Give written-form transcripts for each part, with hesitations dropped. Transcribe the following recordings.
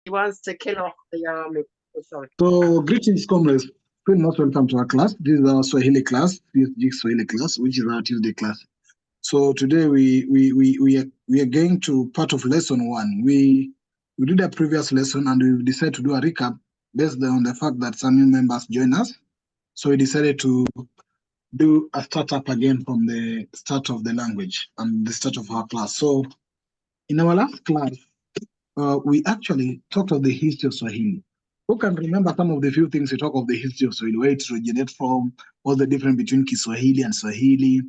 wants to kill off the army. Oh, sorry. So, greetings, comrades. Feel most welcome to our class. This is our Swahili class, CSG Swahili class, which is our Tuesday class. So today we are going to part of lesson 1. We did a previous lesson and we decided to do a recap based on the fact that some new members joined us. So we decided to do a startup again from the start of the language and the start of our class. So in our last class, we actually talked of the history of Swahili. Who can remember some of the few things we talk of the history of Swahili, where it originates from, what's the difference between Kiswahili and Swahili,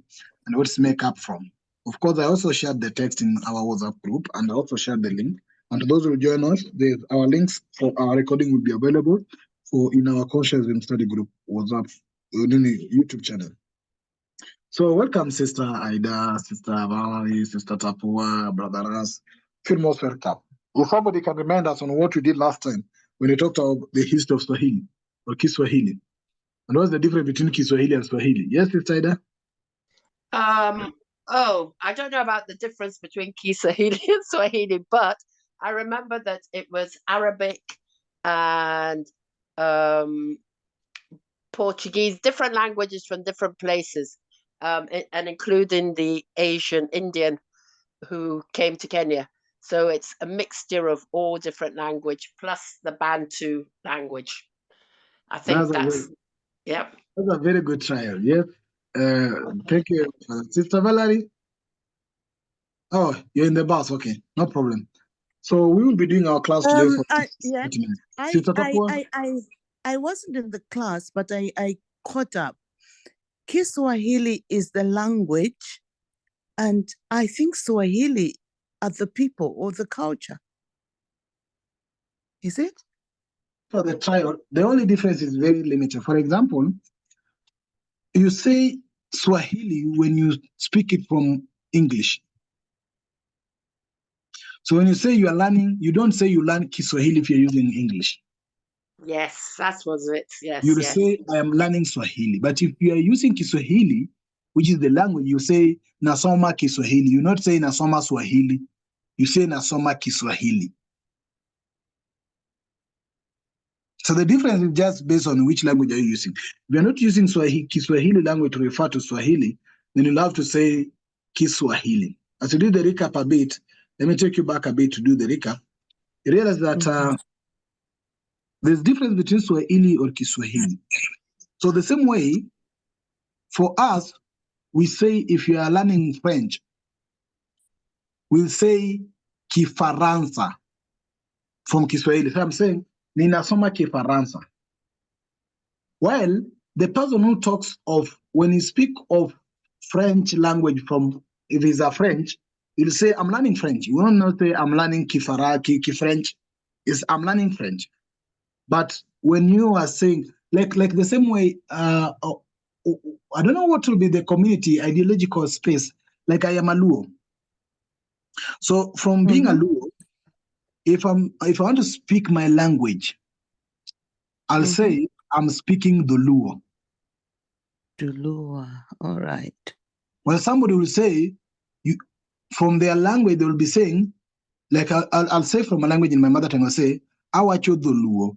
and what's make up from? Of course, I also shared the text in our WhatsApp group, and I also shared the link. And to those who join us, our links for our recording will be available in our Conscious and Study group WhatsApp YouTube channel. So welcome, Sister Aida, Sister Valerie, Sister Tapua, Brother Ras. Feel most welcome. If somebody can remind us on what we did last time when we talked about the history of Swahili or Kiswahili, and what's the difference between Kiswahili and Swahili? Yes, Sister Aida? Oh, I don't know about the difference between Kiswahili and Swahili, but I remember that it was Arabic and Portuguese, different languages from different places, and including the Indian who came to Kenya. So it's a mixture of all different language plus the Bantu language. I think that's yeah. That's a very good trial. Yes. Thank you, Sister Valerie. Oh, you're in the bus. Okay, no problem. So we will be doing our class today for 30 minutes. I wasn't in the class, but I caught up. Kiswahili is the language, and I think Swahili are the people or the culture. Is it? For the trial, the only difference is very limited. For example, you say Swahili when you speak it from English. So when you say you are learning, you don't say you learn Kiswahili if you're using English. Yes, that was it. Yes. You will say I am learning Swahili. But if you are using Kiswahili, which is the language, you say nasoma Kiswahili. You not say nasoma Swahili. You say nasoma Kiswahili. So the difference is just based on which language are you using. If you're not using Kiswahili language to refer to Swahili, then you'll have to say Kiswahili. As you do the recap a bit, let me take you back a bit to do the recap. You realize that there's difference between Swahili or Kiswahili. So the same way, for us, we say if you are learning French, we'll say Kifaransa from Kiswahili. So I'm saying, ninasoma Kifaransa. Well, the person who talks of, when he speak of French language from, if he's a French, he'll say, I'm learning French. You will not say, I'm learning Kifrench. It's, I'm learning French. But when you are saying, like the same way, I don't know what will be the community ideological space, like I am a Luo. So from being a Luo, if I want to speak my language, I'll say I'm speaking the Luo. The Luo, all right. Well, somebody will say, from their language, they will be saying, like I'll say from a language in my mother tongue, I'll say, Awacho the Luo.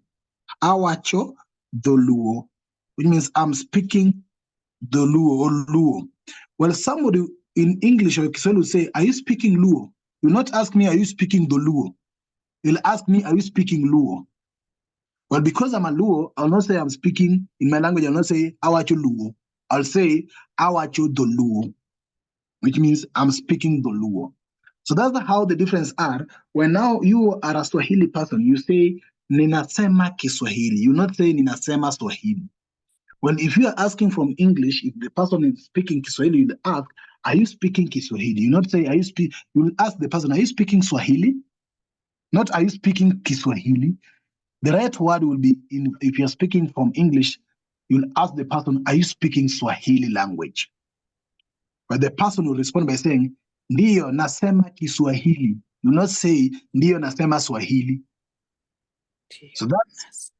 Awacho the Luo, which means I'm speaking the Luo or Luo. Well, somebody in English or Kiswahili will say, are you speaking Luo? You'll not ask me, are you speaking the Luo? They'll ask me, are you speaking Luo? Well, because I'm a Luo, I'll not say I'm speaking in my language. I'll not say Awacho Luo. I'll say Awacho the Luo, which means I'm speaking the Luo. So that's how the difference are. When now you are a Swahili person, you say ninasema Kiswahili. You not say ninasema Swahili. When if you are asking from English, if the person is speaking Kiswahili, you ask, are you speaking Kiswahili? You not say, are you speak? You will ask the person, are you speaking Swahili? Not, are you speaking Kiswahili? The right word will be, if you're speaking from English, you'll ask the person, are you speaking Swahili language? But the person will respond by saying, ndiyo nasema Kiswahili. You not say, ndiyo nasema Swahili. So that's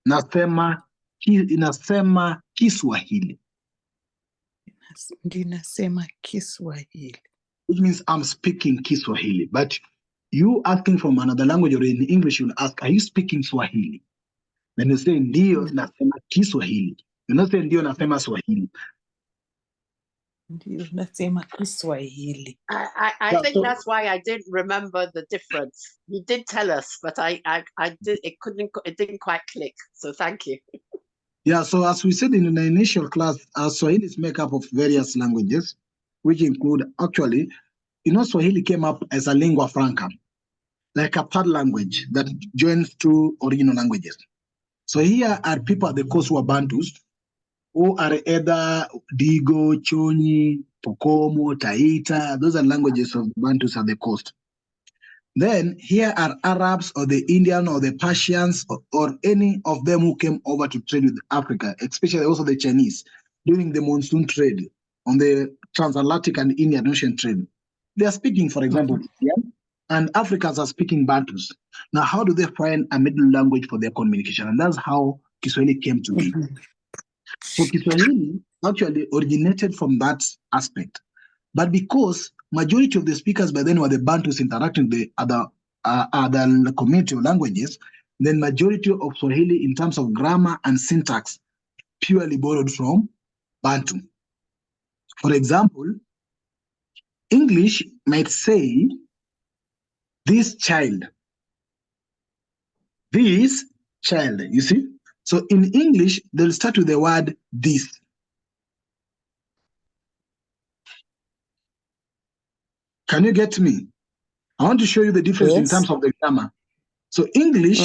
nasema Kiswahili. Nasema Kiswahili. Which means I'm speaking Kiswahili. But you asking from another language or in English, you'll ask, are you speaking Swahili? Then you say, ndio nasema Kiswahili. You not say, ndio nasema Swahili. Ndio nasema Kiswahili. I think that's why I didn't remember the difference. You did tell us, but I did, it didn't quite click. So thank you. Yeah, so as we said in the initial class, Swahili is made up of various languages, which include, actually, Swahili came up as a lingua franca, like a third language that joins two original languages. So here are people at the coast who are Bantus, who are either Digo, Choni, Pokomo, Taita. Those are languages of Bantus at the coast. Then here are Arabs or the Indian or the Persians or any of them who came over to trade with Africa, especially also the Chinese, during the monsoon trade on the transatlantic and Indian Ocean trade. They are speaking, for example, Indian, and Africans are speaking Bantus. Now, how do they find a middle language for their communication? And that's how Kiswahili came to be. So Kiswahili actually originated from that aspect. But because majority of the speakers by then were the Bantus interacting with the other community of languages, then majority of Swahili in terms of grammar and syntax purely borrowed from Bantu. For example, English might say, this child, you see? So in English, they'll start with the word this. Can you get me? I want to show you the difference in terms of the grammar. So English,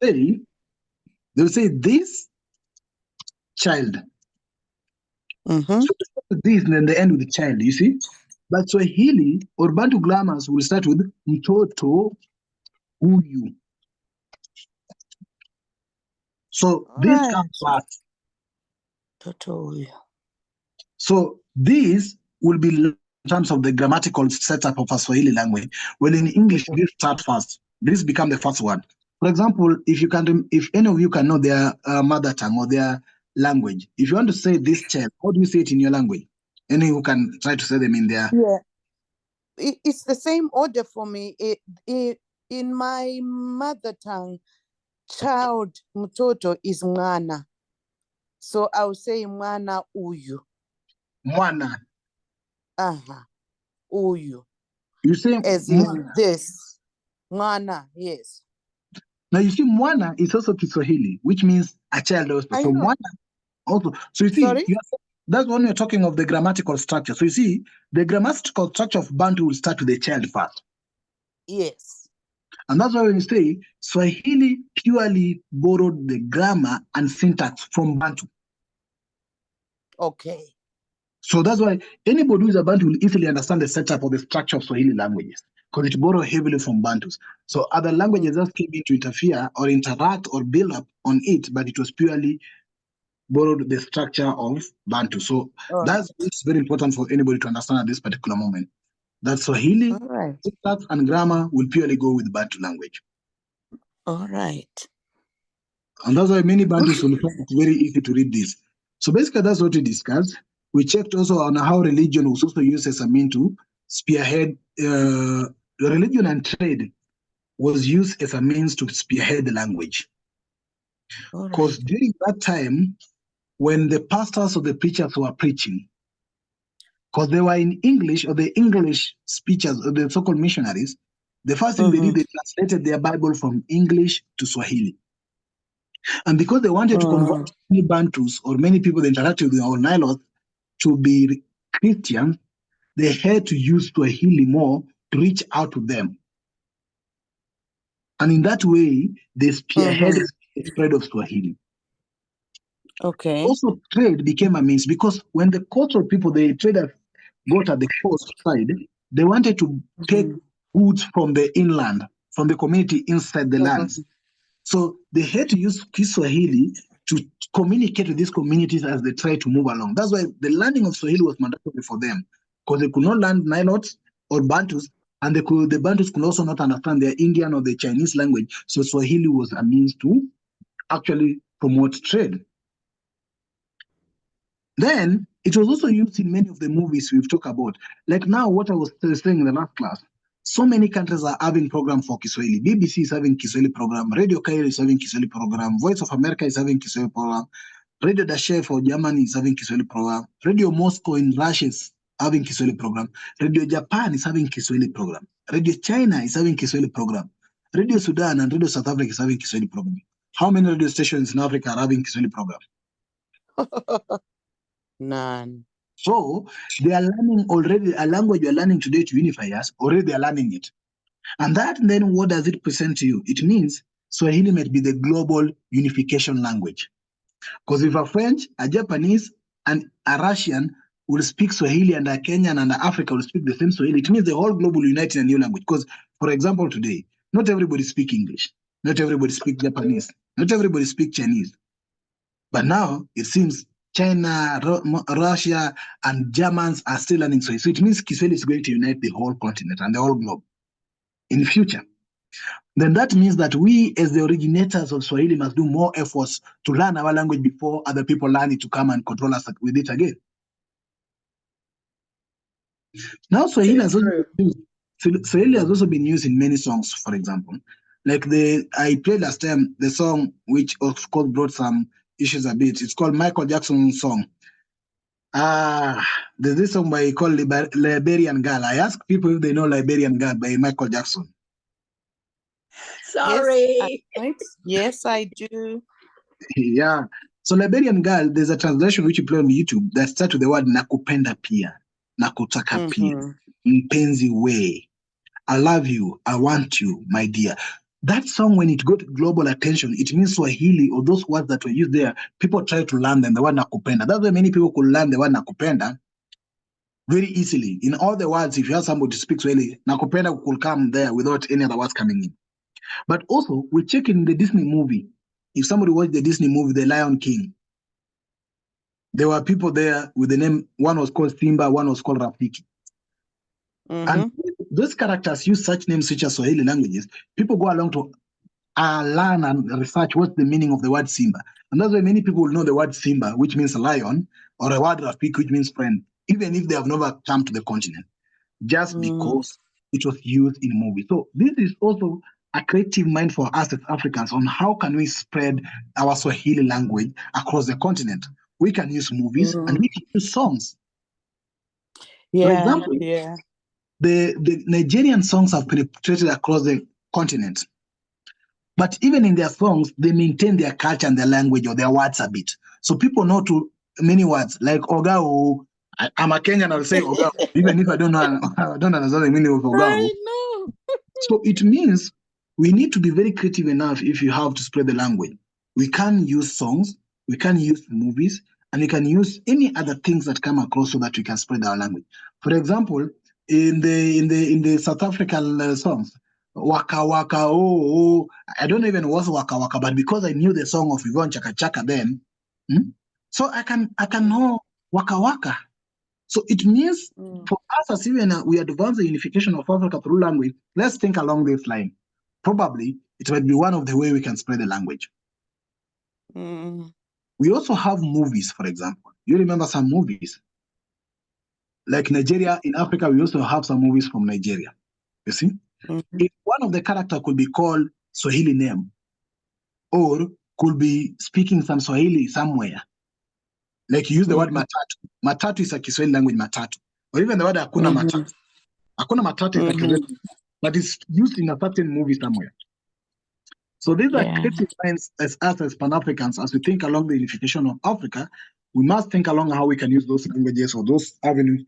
they'll say this child. So this and then they end with the child, you see? But Swahili or Bantu grammars will start with mtoto huyu. So this comes first. So this will be in terms of the grammatical setup of a Swahili language. Well, in English, this start first. This become the first one. For example, if any of you can know their mother tongue or their language, if you want to say this child, how do you say it in your language? Any who can try to say them in their... Yeah, it's the same order for me. In my mother tongue, child, mtoto is mwana. So I will say mwana uyu. Mwana. Uyu. You say as in this. Mwana, yes. Now you see, mwana is also Kiswahili, which means a child also. So mwana also. So you see, that's when you're talking of the grammatical structure. So you see, the grammatical structure of Bantu will start with the child first. Yes. And that's why when you say Swahili purely borrowed the grammar and syntax from Bantu. Okay. So that's why anybody who is a Bantu will easily understand the setup of the structure of Swahili languages, because it borrowed heavily from Bantus. So other languages just came in to interfere or interact or build up on it, but it was purely borrowed the structure of Bantu. So that's very important for anybody to understand at this particular moment. That Swahili, syntax and grammar will purely go with Bantu language. All right. And that's why many Bantus will find it very easy to read this. So basically, that's what we discussed. We checked also on how religion was also used as a means to spearhead. Religion and trade was used as a means to spearhead the language. Because during that time, when the pastors or the preachers were preaching, because they were in English, or the English speakers or the so-called missionaries, the first thing they did, they translated their Bible from English to Swahili. And because they wanted to convert many Bantus or many people that interacted with our Nilots to be Christians, they had to use Swahili more to reach out to them. And in that way, they spearheaded the spread of Swahili. Okay. Also, trade became a means, because when the coastal people, the traders got at the coast side, they wanted to take goods from the inland, from the community inside the lands. So they had to use Kiswahili to communicate with these communities as they try to move along. That's why the learning of Swahili was mandatory for them, because they could not learn Nilots or Bantus, and the Bantus could also not understand their Indian or the Chinese language. So Swahili was a means to actually promote trade. Then it was also used in many of the movies we've talked about. Like now, what I was saying in the last class, So many countries are having program for Kiswahili. BBC is having Kiswahili program. Radio Cairo is having Kiswahili program. Voice of America is having Kiswahili program. Radio Dashe for Germany is having Kiswahili program. Radio Moscow in Russia is having Kiswahili program. Radio Japan is having Kiswahili program. Radio China is having Kiswahili program. Radio Sudan and Radio South Africa is having Kiswahili program. How many radio stations in Africa are having Kiswahili program? None. So they are learning already a language you are learning today to unify us. Already they are learning it. And that then what does it present to you? It means Swahili might be the global unification language. Because if a French, a Japanese, and a Russian will speak Swahili and a Kenyan and a Africa will speak the same Swahili, it means the whole globe will unite in a new language. Because, for example, today, not everybody speaks English. Not everybody speaks Japanese. Not everybody speaks Chinese. But now it seems China, Russia, and Germans are still learning Swahili. So it means Kiswahili is going to unite the whole continent and the whole globe in the future. Then that means that we, as the originators of Swahili, must do more efforts to learn our language before other people learn it to come and control us with it again. Now, Swahili has also been used in many songs, for example. Like I played last time the song which of course brought some issues a bit. It's called Michael Jackson's song. There's this song called Liberian Girl. I ask people if they know Liberian Girl by Michael Jackson. Sorry. Yes, I do. Yeah. So Liberian Girl, there's a translation which you play on YouTube that starts with the word nakupenda pia, nakutaka pia, mpenzi we. I love you, I want you, my dear. That song, when it got global attention, it means Swahili, or those words that were used there, people try to learn them, the word nakupenda. That's why many people could learn the word nakupenda very easily. In all the words, if you have somebody to speak Swahili, nakupenda could come there without any other words coming in. But also, we check in the Disney movie. If somebody watched the Disney movie, The Lion King, there were people there with the name, one was called Simba, one was called Rafiki. And those characters use such names such as Swahili languages. People go along to learn and research what's the meaning of the word Simba. And that's why many people will know the word Simba, which means lion, or the word Rafiki, which means friend, even if they have never come to the continent, just because it was used in movies. So this is also a creative mind for us as Africans on how can we spread our Swahili language across the continent. We can use movies and we can use songs. For example, the Nigerian songs have penetrated across the continent. But even in their songs, they maintain their culture and their language or their words a bit. So people know many words, like Ogao. I'm a Kenyan, I'll say Ogao, even if I don't understand the meaning of Ogao. I know. So it means we need to be very creative enough if you have to spread the language. We can use songs, we can use movies, and we can use any other things that come across so that we can spread our language. For example, in the South African songs, Waka Waka oh, I don't even know what's Waka Waka, but because I knew the song of Yvonne Chaka Chaka then, so I can know Waka Waka. So it means for us as even we advance the unification of Africa through language, let's think along this line. Probably it might be one of the way we can spread the language. We also have movies, for example. You remember some movies? Like Nigeria, in Africa, we also have some movies from Nigeria. You see? If one of the characters could be called Swahili name, or could be speaking some Swahili somewhere, like you use the word matatu. Matatu is a Kiswahili language, matatu. Or even the word hakuna matatu. Hakuna matatu is a Kiswahili, but it's used in a certain movie somewhere. So these are creative minds as us as Pan-Africans, as we think along the unification of Africa, we must think along how we can use those languages or those avenues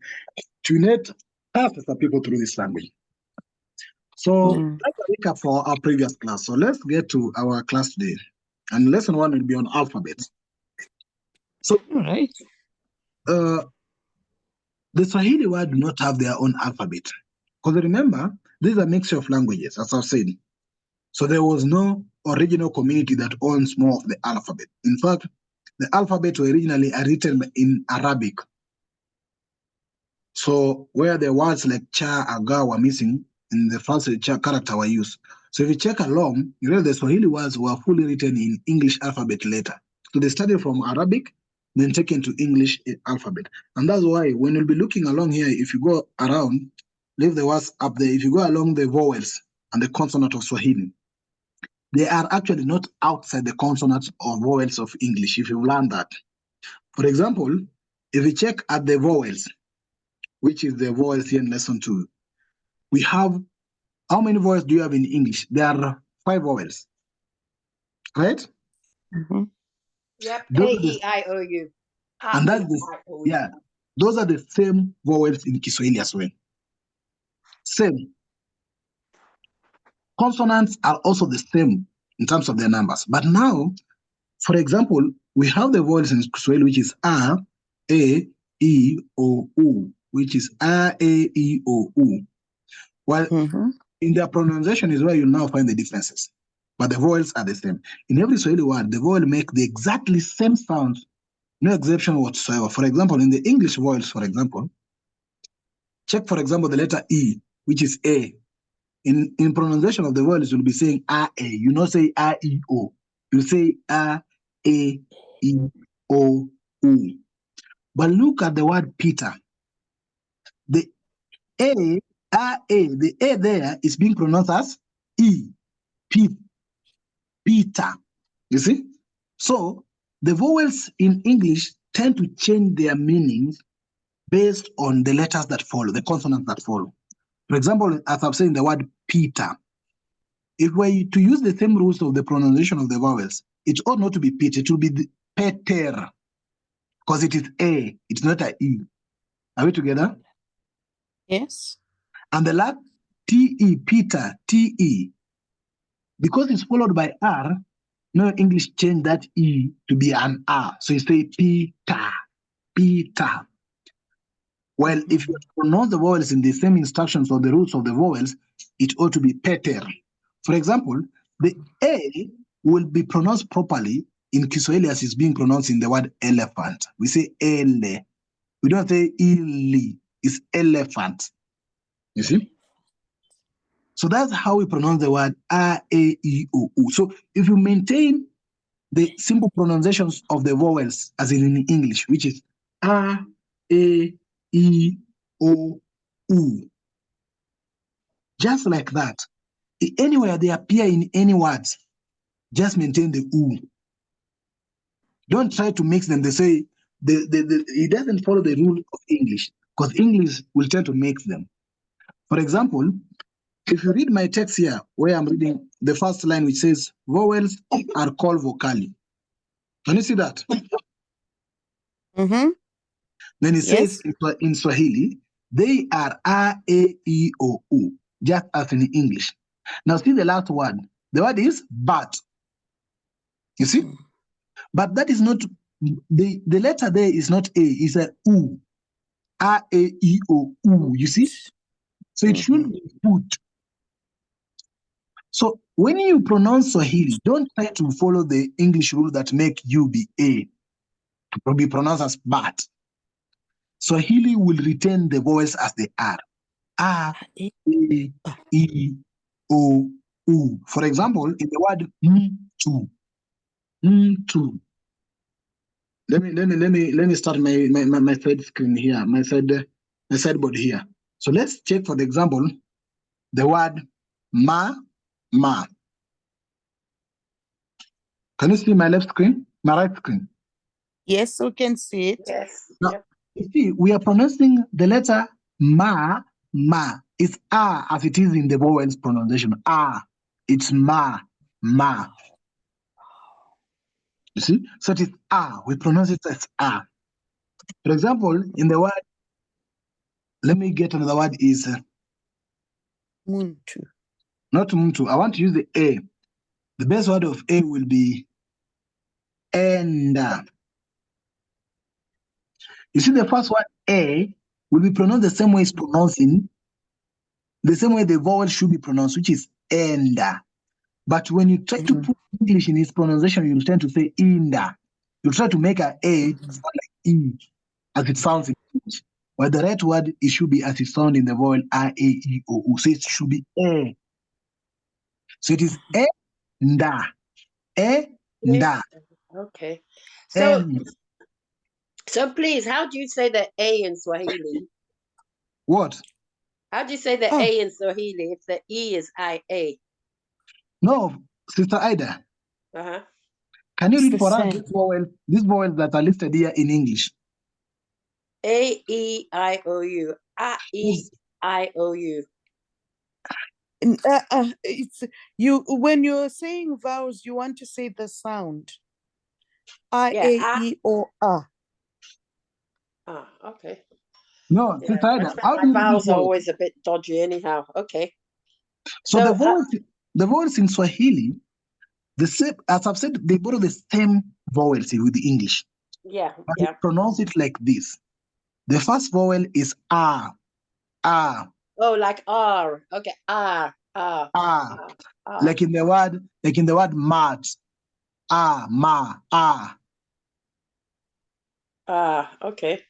to unite us as a people through this language. So that's a recap for our previous class. So let's get to our class today. And lesson 1 will be on alphabets. So the Swahili word do not have their own alphabet. Because remember, these are a mixture of languages, as I've said. So there was no original community that owns more of the alphabet. In fact, the alphabet were originally written in Arabic. So where the words like cha, aga were missing, in the first cha character were used. So if you check along, you realize the Swahili words were fully written in English alphabet later. So they started from Arabic, then taken to English alphabet. And that's why when you'll be looking along here, if you go around, leave the words up there. If you go along the vowels and the consonant of Swahili, they are actually not outside the consonants or vowels of English, if you learn that. For example, if you check at the vowels, which is the vowels here in lesson 2, we have, how many vowels do you have in English? There are 5 vowels, right? Mhm. Yep. Those A, are the- E, I, O, U. and that's the, yeah, those are the same vowels in Kiswahili as well. Same. Consonants are also the same in terms of their numbers. But now, for example, we have the vowels in Kiswahili, which is A, E, O, U, which is A, E, O, U. Well, in their pronunciation is where you now find the differences. But the vowels are the same. In every Swahili word, the vowel make the exactly same sound, no exception whatsoever. For example, in the English vowels, for example, check, for example, the letter E, which is A. In pronunciation of the vowels, you'll be saying A, A. You not say A, E, O. You say A, E, O, U. But look at the word Peter. The A, the A there is being pronounced as E, Peter. You see? So the vowels in English tend to change their meanings based on the letters that follow, the consonants that follow. For example, as I've said in the word Peter, if we're to use the same rules of the pronunciation of the vowels, it ought not to be Peter, it will be Peter, because it is A, it's not an E. Are we together? Yes. And the last T-E, Peter, T-E, because it's followed by R, no English change that E to be an R. So you say Peter, Peter. Well, if you pronounce the vowels in the same instructions or the roots of the vowels, it ought to be Peter. For example, the A will be pronounced properly in Kiswahili as it's being pronounced in the word elephant. We say ele. We don't say ili. It's elephant. You see? So that's how we pronounce the word A, E, O, U. So if you maintain the simple pronunciations of the vowels as in English, which is A, E, O, U, just like that, anywhere they appear in any words, just maintain the U. Don't try to mix them. They say it doesn't follow the rule of English, because English will tend to mix them. For example, if you read my text here, where I'm reading the first line, which says, vowels are called vocali. Can you see that? Mm-hmm. Then it Yes. says in Swahili, they are A, E, O, U, just as in English. Now see the last word. The word is but. You see? But that is not, the letter there is not A, it's a U. A, E, O, U. You see? So it should be put. So when you pronounce Swahili, don't try to follow the English rule that make U be A, to be pronounced as but. Swahili will retain the vowels as they are. A, E, O, U. For example, in the word mtu, mtu. Let me start my third screen here, my sideboard here. So let's check, for the example, the word ma. Can you see my left screen? My right screen? Yes, we can see it. Yes. Now, Yep. you see, we are pronouncing the letter ma. It's A as it is in the vowels pronunciation. A. It's ma. You see? So it is A. We pronounce it as A. For example, in the word, let me get another word is Muntu. not mtu. I want to use the A. The best word of A will be enda. You see, the first word A will be pronounced the same way it's pronouncing, the same way the vowel should be pronounced, which is enda. But when you try to put English in its pronunciation, you'll tend to say inda. You try to make an A sound like E, as it sounds in English. But the right word, it should be as it sounds in the vowel A, E, O, U. So it should be A. So it is enda. Enda. Okay. So, And so please, how do you say the A in Swahili? what? How do you say the Oh. A in Swahili if the E is I-A? No, Sister Ida, Uh-huh. can you It's read the for us same. these vowels that are listed here in English? A-E-I-O-U. A-E-I-O-U. It's you when you're saying vowels, you want to say the sound. I, Yeah, A, E, O, A. Ah, okay. No, Yeah, Sister Ida, how my do you read these vowels are vowels? always a bit dodgy anyhow. Okay. So So, the vowels in Swahili, the same, as I've said, they borrow the same vowels with the English, yeah, but they yeah. pronounce it like this. The first vowel is ah, ah, Oh, like R. Okay, R, R, ah, R, R. like in the word mat, ah, ma, ah. Ah, okay.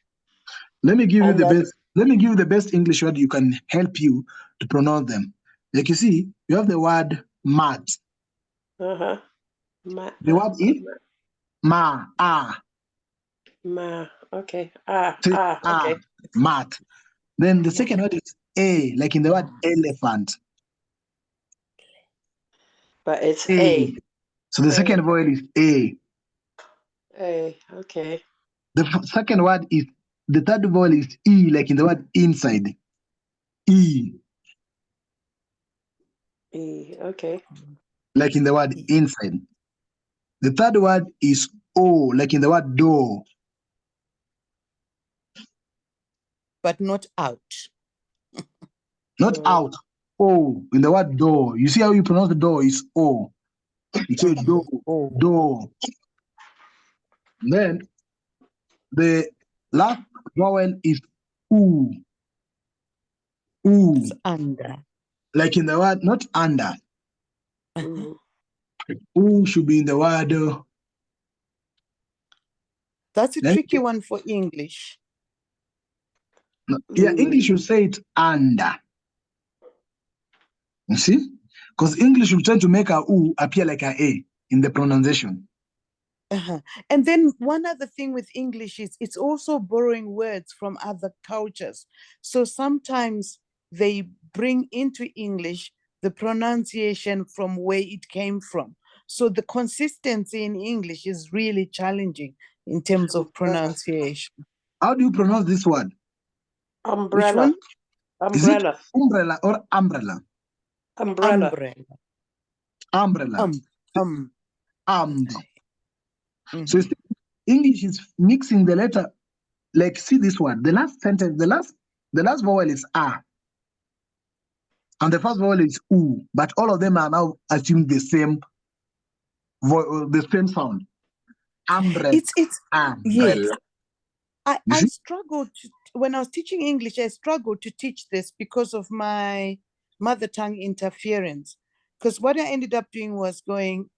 Let me give you And the then, best. Let me give you the best English word you can help you to pronounce them. Like you see, you have the word mat. uh-huh. The word is ma, ah, Ma, okay. Ah, say, ah, ah, okay. mat. Then the Ma, second word is a, like in the word elephant. but it's A. So the second A, vowel is a. okay. Second word is the third vowel is e, like in the word inside. E, E, okay. like in the word inside. The third word is o, like in the word door. But not out. Not out. O, in the word door. You see how you pronounce the door is o. You say door, Oh, door. Then the last vowel is oo, oo, it's under. like in the word not under. Mm. Oo should be in the word. That's a Let tricky me- one for English. yeah, English will say it under. You see? Because English will try to make a oo appear like a in the pronunciation. And then one other thing with English is it's also borrowing words from other cultures. So sometimes they bring into English the pronunciation from where it came from. So the consistency in English is really challenging in terms of pronunciation. How do you pronounce this word? Which Umbrella. one? Is it Umbrella. umbrella or umbrella? Umbrella. Umbrella. Umbrella. Um. So you see, English is mixing the letter. Like, see this one. The last sentence, the last vowel is a, and the first vowel is u. But all of them are now assuming the same sound. Umbrella. It's yes. Umbrella. You I see? struggled when I was teaching English, I struggled to teach this because of my mother tongue interference. Because what I ended up doing was going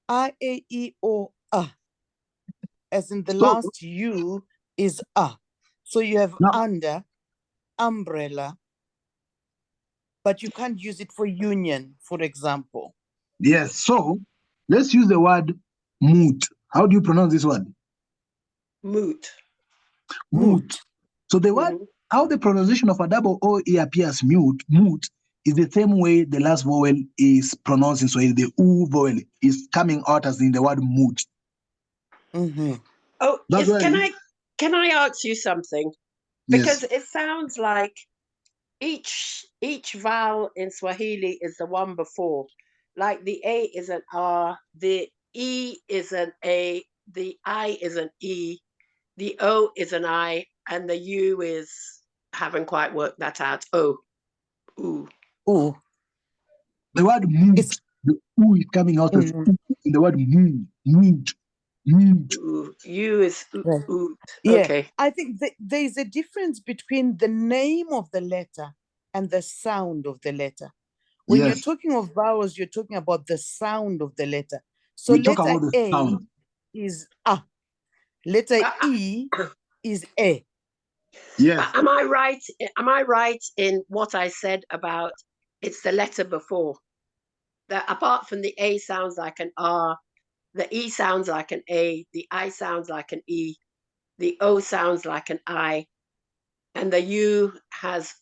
I, A, E, O, A, as in the So last U is A. So you have now, under, umbrella, but you can't use it for union, for example. yes. So let's use the word moot. How do you pronounce this word? Moot. Moot. So the word, how the pronunciation of a double O E appears moot, is the same way the last vowel is pronounced in Swahili. The U vowel is coming out as in the word moot. Oh, That's why can I ask you something? yes. Because it sounds like each vowel in Swahili is the one before. Like the A is an R, the E is an A, the I is an E, the O is an I, and the U is haven't quite worked that out. Oh, ooh. Oh, The word moot, the U is coming out as U in the word moot. Ooh. U is right. oot. Yeah, Okay. I think there's a difference between the name of the letter and the sound of the letter. When you're Yes. talking of vowels, you're talking about the sound of the letter. So We talk letter about the A sound. is A. Letter E is A. Yes. Am I right? Am I right in what I said about it's the letter before? That apart from the A sounds like an R, the E sounds like an A, the I sounds like an E, the O sounds like an I, and the U has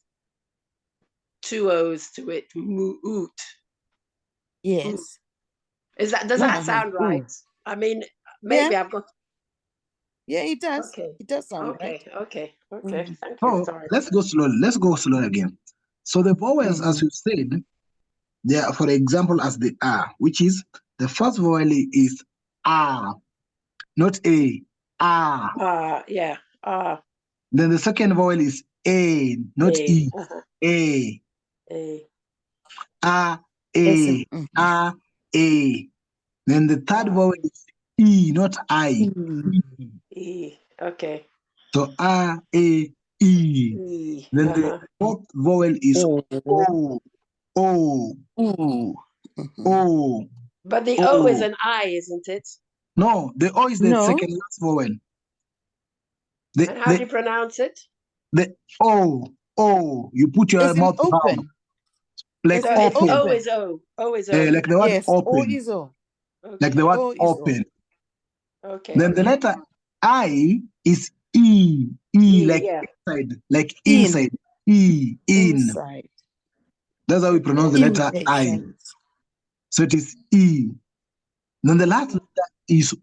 2 O's to it. Moot. Yes. Does No, that sound right? I mean, maybe I've got. Yeah, it does. Okay. It does sound Okay. right. Okay. Mhm. Thank you. So Sorry. let's go slowly. Let's go slowly again. So the vowels, as you said, they are, for example, as the R, which is the first vowel is R, not A. R. Yeah. Then the second vowel is A, not A. E. A. A. A. Listen. A. A. A. Then the third vowel is E, not I. E. Okay. So A, A, E. E. Then the fourth vowel is O. O. O. But the O is an I, isn't it? No, the O is the second last vowel. And how do you pronounce it? The O. You put your mouth open. down. Like so open. O is O. O is O. Like the word open. O is O. Okay. Like the word O is open. Okay. Then the letter I is E. Like inside. Like inside. E. In. Inside. That's how we pronounce the letter I. So it is E. Then the last letter is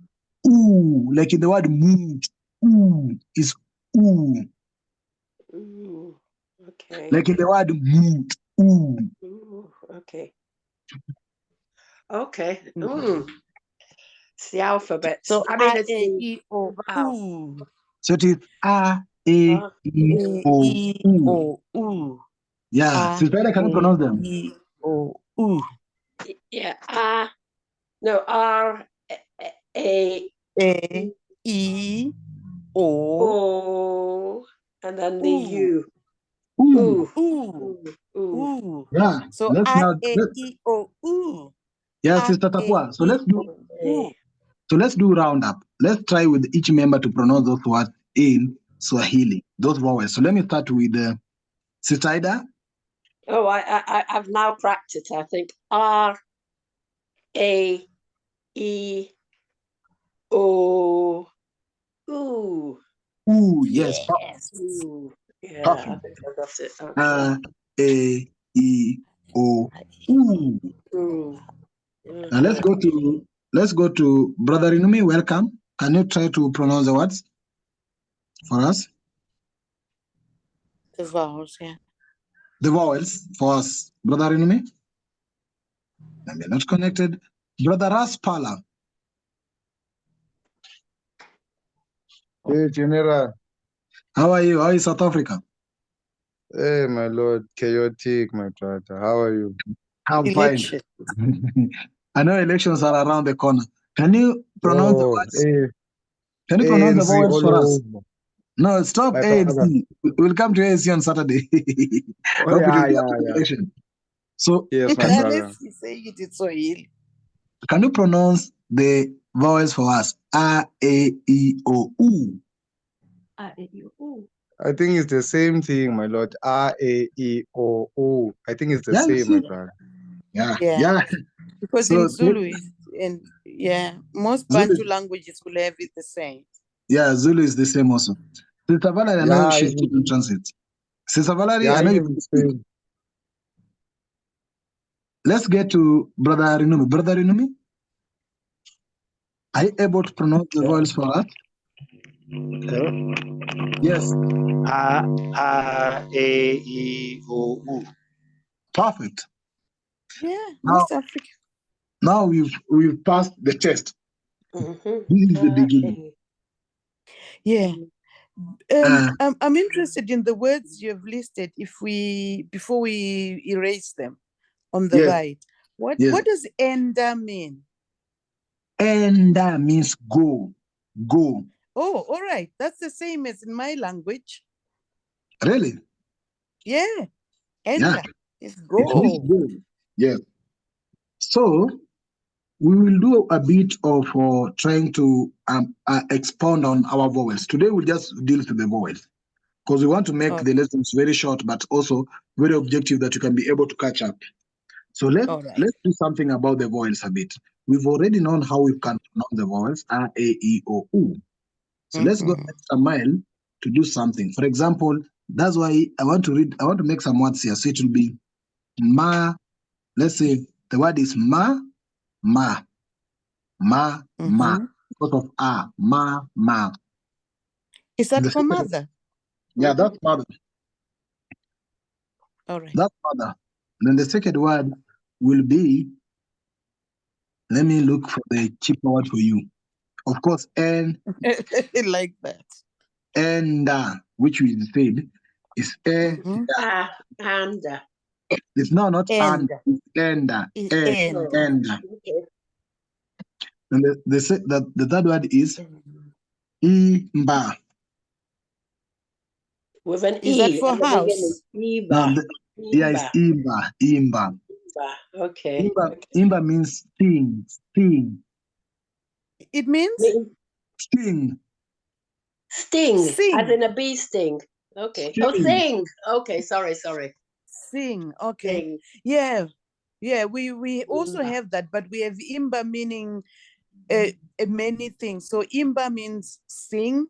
U. Like in the word mood. U is U. Okay. Like in the word mood. U. Okay. Okay. It's the alphabet. So I mean, it's A, the E, O, U. So it is A, E, O, U. Yeah. So can you pronounce them? E, O, U. Yeah. No, R, A, E, O, and then the U. Ooh. Yeah. So let's A, now, E, O, U. Yeah, Sister Tapua. So let's do round up. Let's try with each member to pronounce those words in Swahili, those vowels. So let me start with Sister Ida. Oh, I've now practiced. I think R, A, E, O, U. Yes. Ooh. Yeah, Perfect. I think I got it. Okay. A, E, O, U. Now let's go to Brother Inumi. Welcome. Can you try to pronounce the words for us? The vowels, yeah. The vowels for us, Brother Inumi. And they're not connected. Brother Raspala. Hey, General. How are you? How is South Africa? Hey, my lord. Chaotic, my brother. How are you? I'm fine. I know elections are around the corner. Can you pronounce the words? Can you pronounce the ANC vowels for us? over. No, stop My ANC. brother. We'll come to ANC on Saturday. Oh, yeah. Election. So, Yes, my brother. Let's say it in Swahili. Can you pronounce the vowels for us? A, E, O, U. A, E, U. I think it's the same thing, my lord. R, A, E, O, U. I think it's the same, my brother. Yeah. Because So, in Zulu, most Bantu languages will have it the same. Yeah, Zulu is the same also. Sister Valerie, I know she's in transit. Sister Valerie, I know you can speak. Let's get to Brother Rinumi. Brother Rinumi, are you able to pronounce the vowels for us? Yes. A, E, O, U. Perfect. Yeah, West Africa. Now we've passed the test. This is the beginning. Yeah. I'm interested in the words you have listed before we erase them on the right. What does enda mean? Enda means go. Go. Oh, all right. That's the same as in my language. Really? Yeah. Enda is go. It means go. Yes. So we will do a bit of trying to expound on our vowels. Today we'll just deal with the vowels because we want to make the lessons very short, but also very objective that you can be able to catch up. So let's do something about the vowels a bit. We've already known how we can pronounce the vowels A, E, O, U. So let's go extra mile to do something. For example, that's why I want to make some words here. So it will be ma. Let's say the word is ma. Because of ma. Is that The for second- mother? Yeah, that's mother. All right. That's mother. Then the second word will be, let me look for the cheaper word for you. Of course, Like that. Which we said is Mhm. And It's not And. it's enda. Is oh, and. okay. And the third word is imba. With an Is that E for at the beginning. house? No, yeah, it's imba. Imba. Okay. Imba means sting. It means Sting. Sting, as sing. in a bee sting. Okay. Oh, Sting. sing. Okay, sorry. Sing. Okay. Sing. Yeah. Yeah, we also Imba. have that, but we have imba meaning many things. So imba means sing,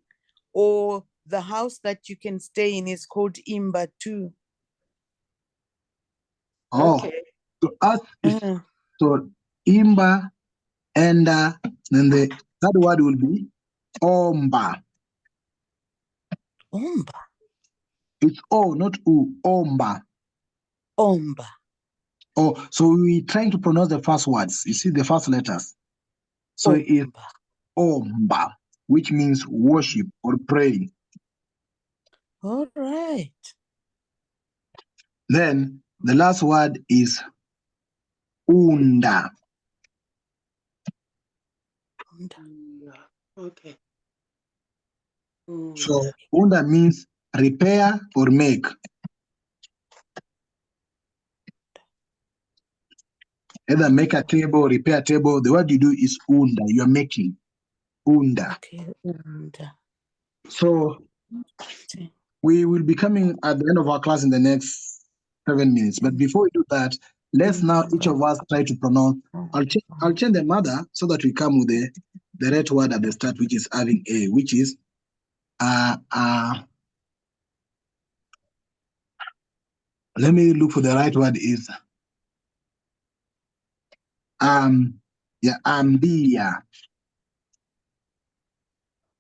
or the house that you can stay in is called imba too. Oh, Okay. so us is so imba, enda, then the third word will be omba. Omba. It's O, not U. Omba. Omba. Oh, so we're trying to pronounce the first words. You see the first letters. So it's Omba. omba, which means worship or praying. All right. Then the last word is unda. Okay. So unda means repair or make. Either make a table, repair a table. The word you do is unda. You are making. Unda. Okay. Unda. So we will be coming at the end of our class in the next 7 minutes. But before we do that, let's now each of us try to pronounce. I'll change the mother so that we come with the right word at the start, which is having a, which is let me look for the right word is ambia.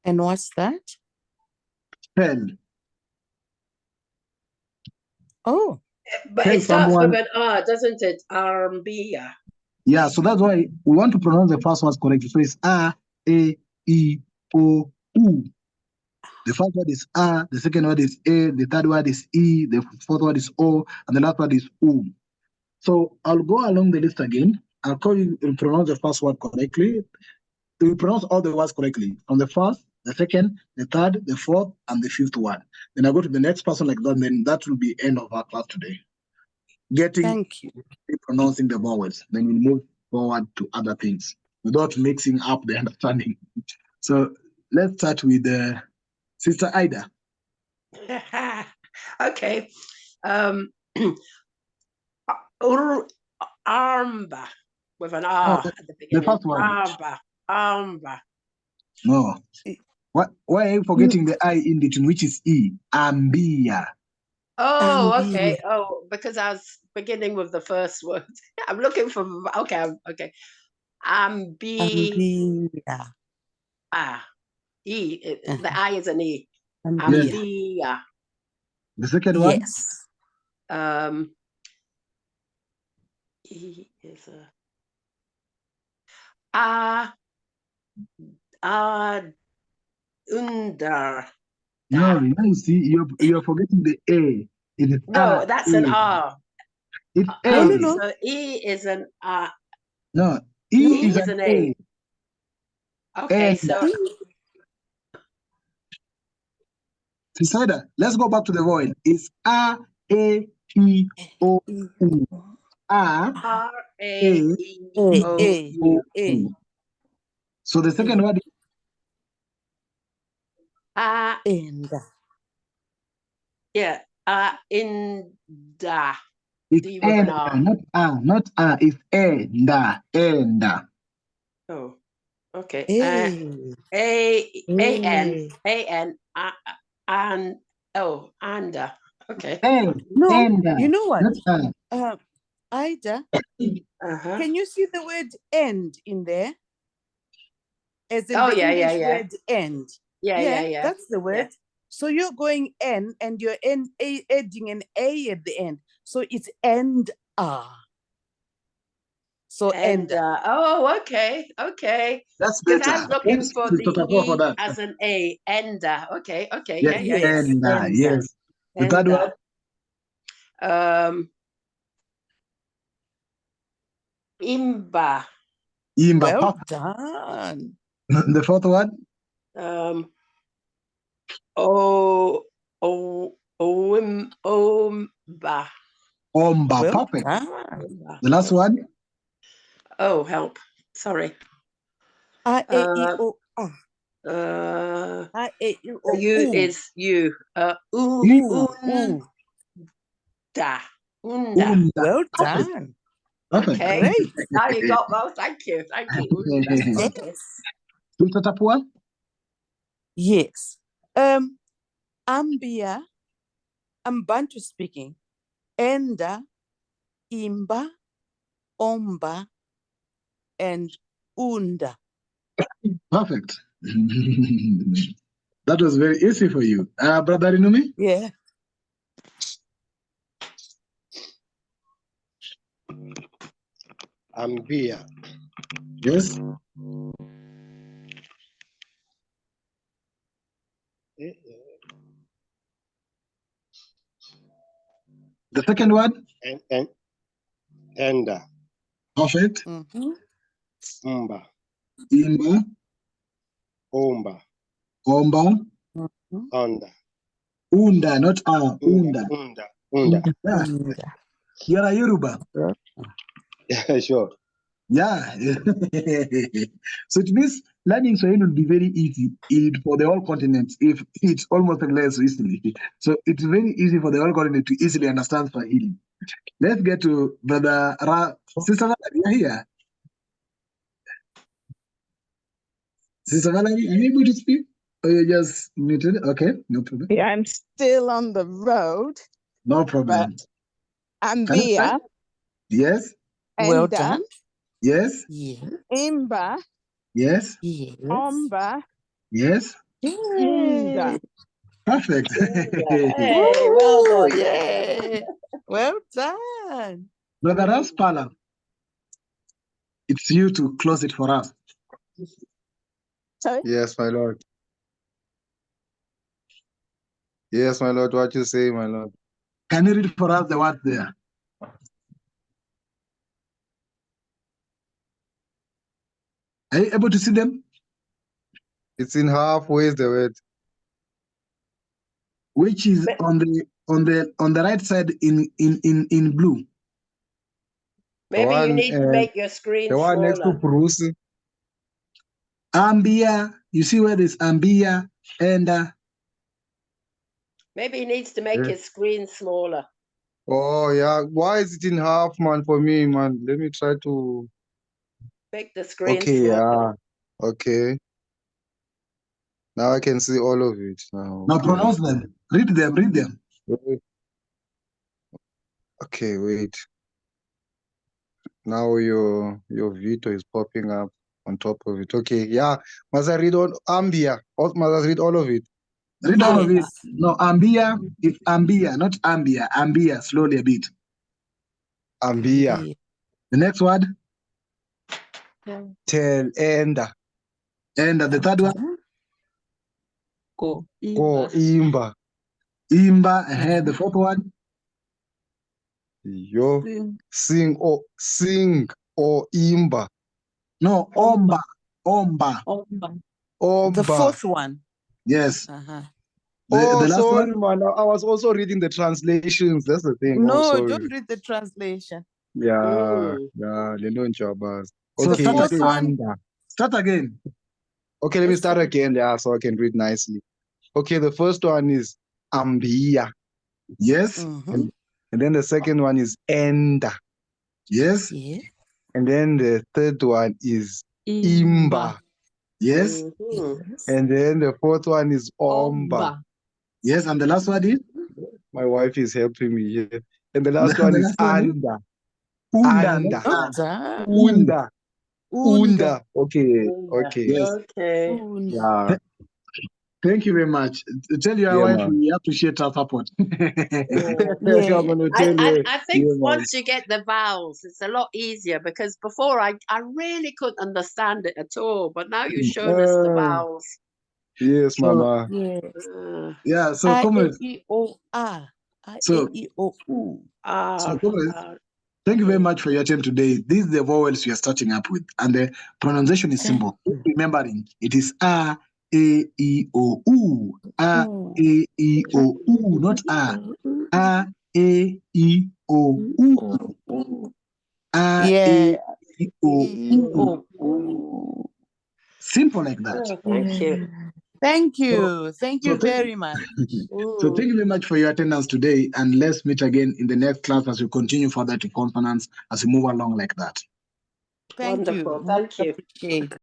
And what's that? Tell. Oh. But Tell it starts someone. with an R, doesn't it? Armbia. Yeah, so that's why we want to pronounce the first words correctly. So it's A, E, O, U. The first word is A, the second word is A, the third word is E, the fourth word is O, and the last word is U. So I'll go along the list again. I'll call you and pronounce the first word correctly. You pronounce all the words correctly from the first, the second, the third, the fourth, and the fifth one. Then I go to the next person like that, and then that will be end of our class today. Thank you. Pronouncing the vowels. Then we'll move forward to other things without mixing up the understanding. So let's start with Sister Ida. Okay. Armba with an R at the beginning. The first one. Armba. No. Why are you forgetting the I in between, which is E? Ambia. Oh, okay. Oh, because I was beginning with the first word. I'm looking for, okay. Ambia. E. The I is an E. Ambia. Ambia. The second one? Yes. E is a under. No, you see, you're forgetting the A. It is No, that's an R. It's A. No. So E is an R. No, E is an A. Okay, so Sister, let's go back to the vowel. It's A, E, O, U. A, R, A, E, O, U. A. So the second word is Enda. Yeah, inda. it's D with an R. not A, it's enda. Oh, okay. A-N, And oh, anda. Okay. No, Enda. you know what? Not A. Ida, Uh-huh. can you see the word end in there? As in Oh, the yeah, English yeah. word end. Yeah. That's the word. So you're going N and you're adding an A at the end. So it's end ah. So And end. okay. That's Because better. I'm looking Thanks, for Mr. the Tafua, for E that. as an A. Ender. Okay. Yes, Yeah. enda, yes. The third Ender. one? Imba. Imba. Well Perfect. done. The fourth one? Omba. Omba. Well Perfect. done. The last one? Oh, help. Sorry. A, E, I, O, A. A, E, I, O, U U. is you. Unda. Unda. Unda. Well Perfect. done. Perfect. Okay. Great. Now you got well. Thank you. Unda. Okay. Yes. Mr. Tapua? Yes. Ambia, I'm Bantu speaking. Enda, Imba, Omba, and Unda. Perfect. That was very easy for you. Brother Inumi? Yeah. Ambia. Yes. The second one? And Enda. Perfect. Mm-hmm. Umba. Imba. Omba. Omba. Mm-hmm. Onda. Unda, not Unda. Unda. Yeah. Unda. You're a Yoruba. Yeah, sure. Yeah. So it means learning Swahili will be very easy for the whole continent if it's almost less easily. So it's very easy for the whole continent to easily understand Swahili. Let's get to Brother Sister Valerie, you're here. Sister Valerie, are you able to speak? Or you're just muted? Okay, no problem. Yeah, I'm still on the road, No but problem. Ambia, Yes, Well Enda, done. yes, Yes. Imba, yes, Yes. Omba, yes. Unda. Yay. Perfect. Hey, well Woo, done. yay. Well done. Brother Raspala, it's you to close it for us. Sorry? Yes, my Lord. Yes, my Lord. What you say, my Lord? Can you read for us the word there? Are you able to see them? It's in half. Where's the word? Which is on the right side in blue. Maybe you one, need to make your screen the one next to smaller. Bruce. Ambia, you see where there's Ambia and Maybe he needs to make Yeah. his screen smaller. Oh, yeah. Why is it in half, man, for me, man? Let me try to... Make the screen Okay, smaller. yeah. Okay. Now I can see all of it. Now, now okay. pronounce them. Read them. Wait. Okay, wait. Now your veto is popping up on top of it. Okay, yeah. Must I read all Ambia? Or must I read all of it? Read all of it. Yes. No, Ambia is Ambia, not Ambia. Ambia, slowly a bit. Ambia. The next word. Tell Enda. And the third one. Go. Go Imba. Imba. The fourth one. Yo. Sing or Imba. No, Omba. Omba. The Omba. fourth one. Yes. Uh-huh. The last sorry, one. man. I was also reading the translations. That's the thing. No, sorry. don't read the translation. Yeah. Lelo Njabas. So Okay, start again. Anda. Start again. Okay, let me start again. Yeah, so I can read nicely. Okay, the first one is Ambia. Yes. Mm-hmm. And then the second one is Enda. Yes. Yeah. And then the third one is Imba. Yes. Yes. And then the fourth one is Omba. Yes. And the last one is? My wife is helping me here. And the last The one is last one is? Anda. Unda. Anda. Unda. Unda. Okay. Okay. Yes. Okay. Unda. Yeah. Thank you very much. Tell your Yeah, wife man. we appreciate her support. Yeah. I'm gonna tell you. I think Yeah, man. once you get the vowels, it's a lot easier because before I really couldn't understand it at all. But now you've shown us the vowels. Yes, So Mama. Yeah. yeah, so A comrades, E I O A. A so E I O U. comrades, thank you very much for your time today. These are the vowels we are starting up with, and the pronunciation is simple. Remembering, it is A, E, O, U. A, E, O, U, not A. A, E, O, U. A, Yeah. E, O, U. U. Simple like that. Oh, thank you. Thank you. Thank So you very much. So thank you very much for your attendance today, and let's meet again in the next class as we continue further to consonants as we move along like that. Thank Wonderful. you. Thank you. Appreciate